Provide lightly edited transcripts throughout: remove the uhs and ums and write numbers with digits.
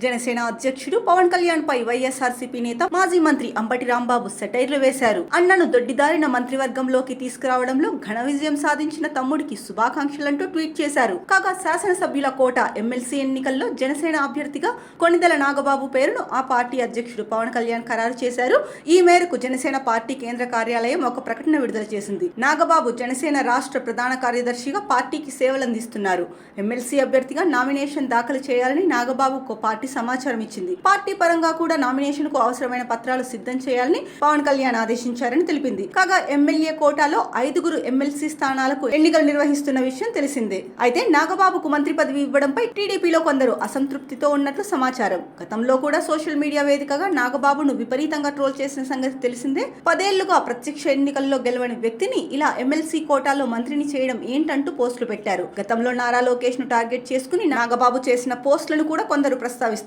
జనసేన అధ్యక్షుడు పవన్ కళ్యాణ్ పై వైఎస్ఆర్సీపీ నేత మాజీ మంత్రి అంబటి రాంబాబు సెటైర్లు వేశారు. అన్నను దొడ్డిదారిన మంత్రివర్గంలోకి తీసుకురావడంలో ఘన విజయం సాధించిన తమ్ముడికి శుభాకాంక్షలంటూ ట్వీట్ చేశారు. కాగా శాసనసభ్యుల కోట ఎమ్మెల్సీ ఎన్నికల్లో జనసేన అభ్యర్థిగా కొణిదెల నాగబాబు పేరును ఆ పార్టీ అధ్యక్షుడు పవన్ కళ్యాణ్ ఖరారు చేశారు. ఈ మేరకు జనసేన పార్టీ కేంద్ర కార్యాలయం ఒక ప్రకటన విడుదల చేసింది. నాగబాబు జనసేన రాష్ట్ర ప్రధాన కార్యదర్శిగా పార్టీకి సేవలందిస్తున్నారు. ఎమ్మెల్సీ అభ్యర్థిగా నామినేషన్ దాఖలు చేయాలని నాగబాబుకు పార్టీ సమాచారం ఇచ్చింది. పార్టీ పరంగా కూడా నామినేషన్ కు అవసరమైన పత్రాలు సిద్ధం చేయాలని పవన్ కళ్యాణ్ ఆదేశించారని తెలిపింది. కాగా ఎమ్మెల్యే కోటాలో 5 ఎమ్మెల్సీ స్థానాలకు ఎన్నికలు నిర్వహిస్తున్న విషయం తెలిసిందే. అయితే నాగబాబుకు మంత్రి పదవి ఇవ్వడంపై టీడీపీలో కొందరు అసంతృప్తితో ఉన్నట్లు సమాచారం. గతంలో కూడా సోషల్ మీడియా వేదికగా నాగబాబును విపరీతంగా ట్రోల్ చేసిన సంగతి తెలిసిందే. 10 ఏళ్లుగా ప్రత్యక్ష ఎన్నికల్లో గెలవని వ్యక్తిని ఇలా ఎమ్మెల్సీ కోటాలో మంత్రిని చేయడం ఏంటంటూ పోస్టులు పెట్టారు. గతంలో నారా లోకేష్ ను టార్గెట్ చేసుకుని నాగబాబు చేసిన పోస్టులను కూడా కొందరు ప్రస్తావిస్తున్నారు.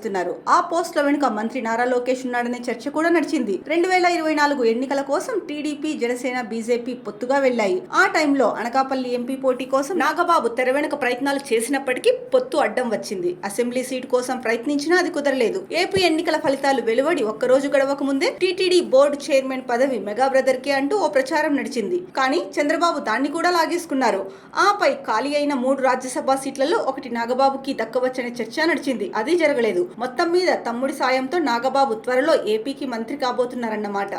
ఆ పోస్టుల వెనుక మంత్రి నారా లోకేష్ ఉన్నాడనే చర్చ కూడా నడిచింది. 2024 ఎన్నికల కోసం టీడీపీ, జనసేన, బీజేపీ పొత్తుగా వెళ్లాయి. ఆ టైంలో అనకాపల్లి ఎంపీ పోటీ కోసం నాగబాబు తెర వెనుక ప్రయత్నాలు చేసినప్పటికీ పొత్తు అడ్డం వచ్చింది. అసెంబ్లీ సీటు కోసం ప్రయత్నించినా అది కుదరలేదు. ఏపీ ఎన్నికల ఫలితాలు వెలువడి ఒక్కరోజు గడవక ముందే టీటీడీ బోర్డు చైర్మన్ పదవి మెగా బ్రదర్ కే అంటూ ఓ ప్రచారం నడిచింది. కానీ చంద్రబాబు దాన్ని కూడా లాగేసుకున్నారు. ఆపై ఖాళీ అయిన 3 రాజ్యసభ సీట్లలో ఒకటి నాగబాబుకి దక్కవచ్చనే చర్చ నడిచింది. అది జరగలేదు. మొత్తం మీద తమ్ముడి సాయంతో నాగబాబు త్వరలో ఏపీకి మంత్రి కాబోతున్నారన్నమాట.